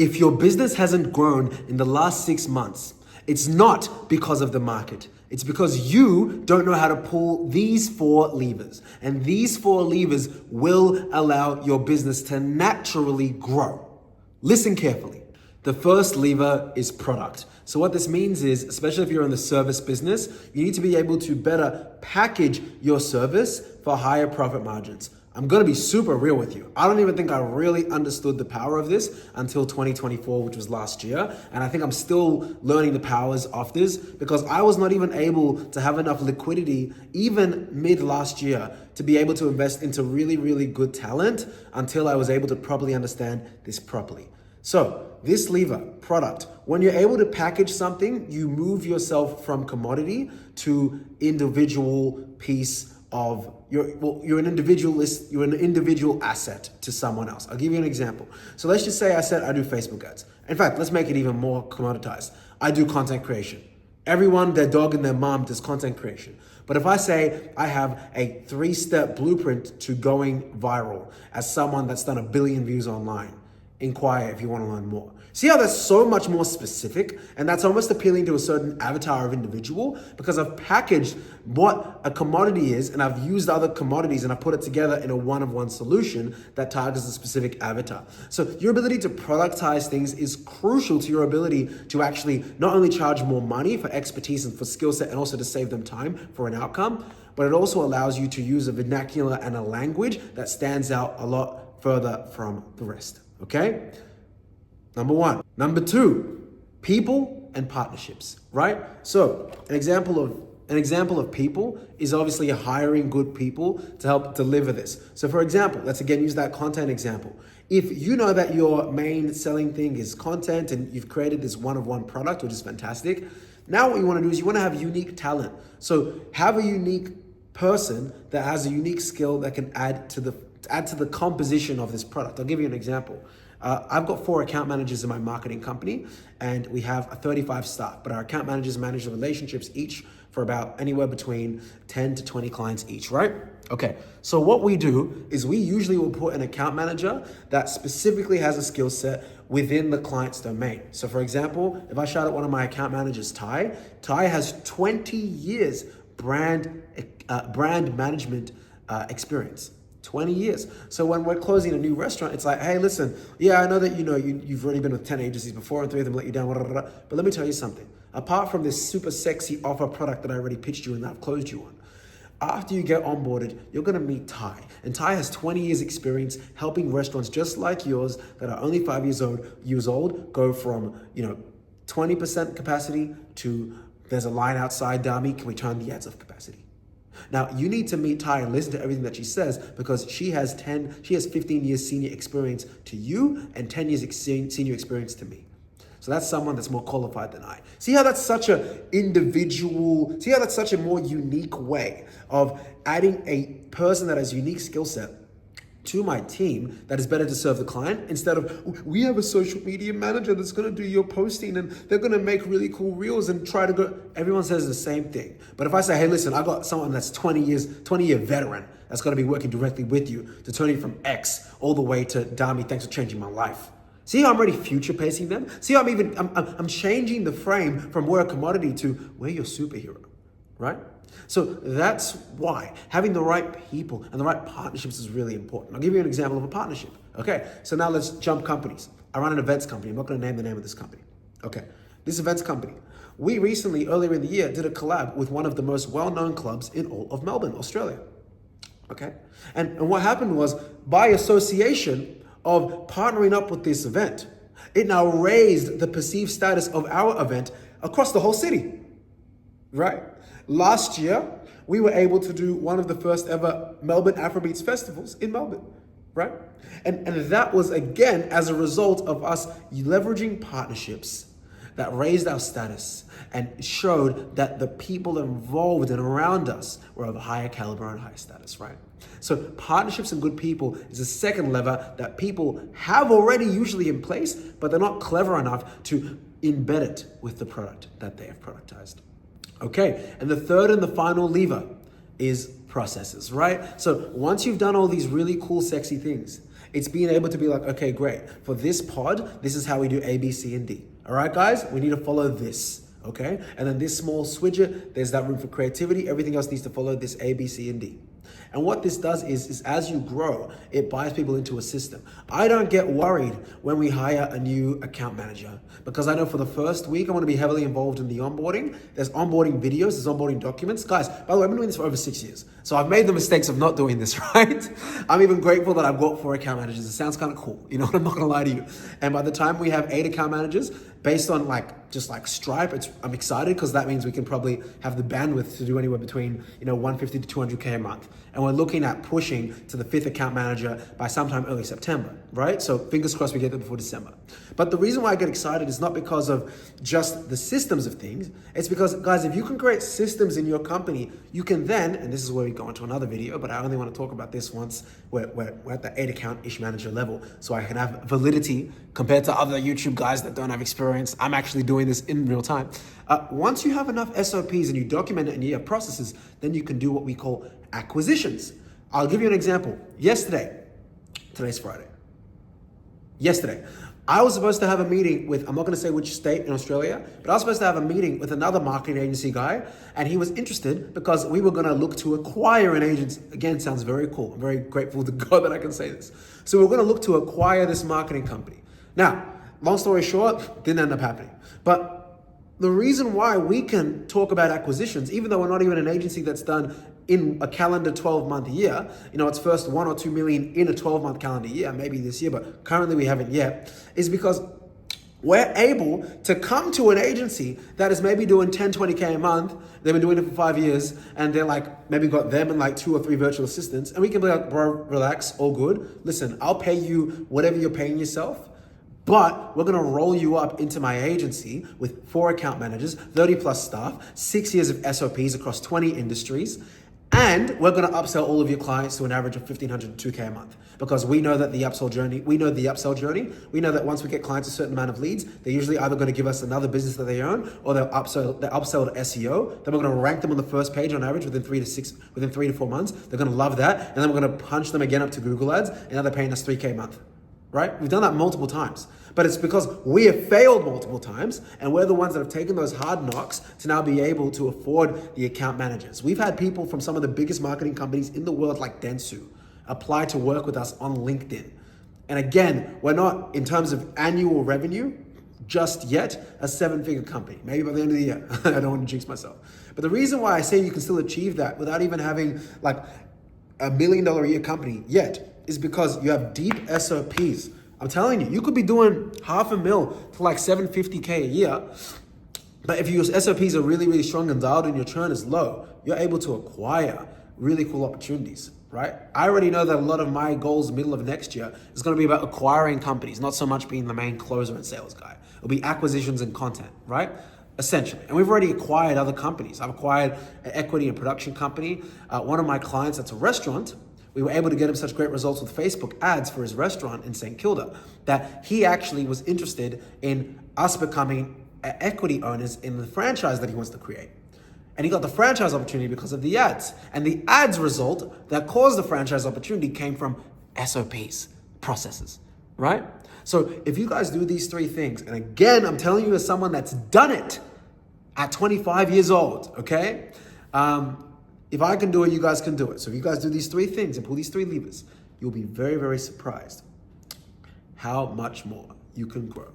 If your business hasn't grown in the last 6 months, it's not because of the market. It's because you don't know how to pull these 4 levers. And these 4 levers will allow your business to naturally grow. Listen carefully. The first lever is product. So what this means is, especially if you're in the service business, you need to be able to better package your service for higher profit margins. I'm gonna be super real with you. I don't even think I really understood the power of this until 2024, which was last year. And I think I'm still learning the powers of this because I was not even able to have enough liquidity, even mid last year, to be able to invest into really, really good talent until I was able to properly understand this properly. So this lever, product, when you're able to package something, you move yourself from commodity to individual piece of you're an individualist, you're an individual asset to someone else. I'll give you an example. So let's just say I said I do Facebook ads. In fact, let's make it even more commoditized. I do content creation. Everyone, their dog and their mom does content creation. But if I say I have a 3-step blueprint to going viral as someone that's done 1 billion views online, inquire if you want to learn more. See how that's so much more specific, and that's almost appealing to a certain avatar of individual because I've packaged what a commodity is and I've used other commodities and I've put it together in a one-of-one solution that targets a specific avatar. So your ability to productize things is crucial to your ability to actually not only charge more money for expertise and for skill set and also to save them time for an outcome, but it also allows you to use a vernacular and a language that stands out a lot further from the rest. Okay? Number 1. Number 2, people and partnerships, right? So an example of people is obviously hiring good people to help deliver this. So for example, let's again use that content example. If you know that your main selling thing is content and you've created this one-of-one product, which is fantastic, now what you want to do is you want to have unique talent. So have a unique person that has a unique skill that can add to the composition of this product. I'll give you an example. I've got 4 account managers in my marketing company and we have 35 staff, but our account managers manage the relationships each for about anywhere between 10 to 20 clients each, right? Okay, so what we do is we usually will put an account manager that specifically has a skill set within the client's domain. So for example, if I shout at one of my account managers, Ty has 20 years brand management experience. 20 years. So when we're closing a new restaurant, it's like, hey, listen, yeah, I know that you've already been with 10 agencies before and 3 of them let you down, but let me tell you something. Apart from this super sexy offer product that I already pitched you and that I've closed you on, after you get onboarded, you're gonna meet Ty. And Ty has 20 years experience helping restaurants just like yours that are only 5 years old go from 20% capacity to there's a line outside, Dami, can we turn the ads off capacity? Now, you need to meet Ty and listen to everything that she says because she has 15 years senior experience to you and 10 years senior experience to me. So that's someone that's more qualified than I. See how that's such a more unique way of adding a person that has unique skill set to my team that is better to serve the client instead of, we have a social media manager that's gonna do your posting and they're gonna make really cool reels and try to go, everyone says the same thing. But if I say, hey, listen, I got someone that's 20-year veteran that's gonna be working directly with you to turn you from X all the way to Dami, thanks for changing my life. See how I'm already future pacing them? See how I'm changing the frame from we're a commodity to we're your superhero, right? So that's why having the right people and the right partnerships is really important. I'll give you an example of a partnership. Okay, so now let's jump companies. I run an events company. I'm not going to name the name of this company. Okay, this events company. We recently, earlier in the year, did a collab with one of the most well-known clubs in all of Melbourne, Australia. Okay, and what happened was, by association of partnering up with this event, it now raised the perceived status of our event across the whole city, right? Last year, we were able to do one of the first ever Melbourne Afrobeats festivals in Melbourne, right? And that was, again, as a result of us leveraging partnerships that raised our status and showed that the people involved and around us were of a higher caliber and higher status, right? So partnerships and good people is a second lever that people have already usually in place, but they're not clever enough to embed it with the product that they have productized. Okay, and the third and the final lever is processes, right? So once you've done all these really cool, sexy things, It's being able to be like, okay, great. For this pod, this is how we do A, B, C, and D. All right, guys, we need to follow this. Okay, and then this small swidget, there's that room for creativity. Everything else needs to follow this A, B, C, and D. And what this does is as you grow, it buys people into a system. I don't get worried when we hire a new account manager because I know for the first week, I want to be heavily involved in the onboarding. There's onboarding videos, there's onboarding documents. Guys, by the way, I've been doing this for over 6 years. So I've made the mistakes of not doing this, right? I'm even grateful that I've got 4 account managers. It sounds kind of cool. You know what? I'm not going to lie to you. And by the time we have 8 account managers, based on just like Stripe, I'm excited because that means we can probably have the bandwidth to do anywhere between 150 to 200K a month. And we're looking at pushing to the 5th account manager by sometime early September, right? So fingers crossed we get there before December. But the reason why I get excited is not because of just the systems of things. It's because, guys, if you can create systems in your company, you can then, and this is where we go into another video, but I only want to talk about this once we're at the 8 account-ish manager level, so I can have validity compared to other YouTube guys that don't have experience. I'm actually doing this in real time. Once you have enough SOPs and you document it and you have processes, then you can do what we call acquisitions. I'll give you an example. Today's Friday. Yesterday, I was supposed to have a meeting with, I'm not going to say which state in Australia, but I was supposed to have a meeting with another marketing agency guy, and he was interested because we were going to look to acquire an agency. Again, sounds very cool. I'm very grateful to God that I can say this. So we're going to look to acquire this marketing company. Now, long story short, didn't end up happening. But the reason why we can talk about acquisitions, even though we're not even an agency that's done in a calendar 12-month year, it's first 1 or 2 million in a 12-month calendar year, maybe this year, but currently we haven't yet, is because we're able to come to an agency that is maybe doing 10, 20K a month. They've been doing it for 5 years, and they're like, maybe got them and like 2 or 3 virtual assistants, and we can be like, bro, relax, all good. Listen, I'll pay you whatever you're paying yourself, but we're gonna roll you up into my agency with 4 account managers, 30 plus staff, 6 years of SOPs across 20 industries, and we're gonna upsell all of your clients to an average of 1,500 to 2K a month. Because we know that the upsell journey, we know that once we get clients a certain amount of leads, they're usually either gonna give us another business that they own, or they'll upsell to SEO. Then we're gonna rank them on the first page on average within 3 to 4 months. They're gonna love that. And then we're gonna punch them again up to Google ads, and now they're paying us 3K a month. Right? We've done that multiple times, but it's because we have failed multiple times and we're the ones that have taken those hard knocks to now be able to afford the account managers. We've had people from some of the biggest marketing companies in the world like Dentsu apply to work with us on LinkedIn. And again, we're not, in terms of annual revenue, just yet a 7-figure company. Maybe by the end of the year. I don't want to jinx myself. But the reason why I say you can still achieve that without even having like $1 million a year company yet is because you have deep SOPs. I'm telling you, you could be doing $500,000 to like 750K a year, but if your SOPs are really, really strong and dialed and your churn is low, you're able to acquire really cool opportunities, right? I already know that a lot of my goals middle of next year is going to be about acquiring companies, not so much being the main closer and sales guy. It'll be acquisitions and content, right? Essentially. And we've already acquired other companies. I've acquired an equity and production company. One of my clients that's a restaurant, we were able to get him such great results with Facebook ads for his restaurant in St. Kilda that he actually was interested in us becoming equity owners in the franchise that he wants to create. And he got the franchise opportunity because of the ads. And the ads result that caused the franchise opportunity came from SOPs, processes, right? So if you guys do these 3 things, and again, I'm telling you as someone that's done it at 25 years old, okay? If I can do it, you guys can do it. So if you guys do these 3 things and pull these 3 levers, you'll be very, very surprised how much more you can grow.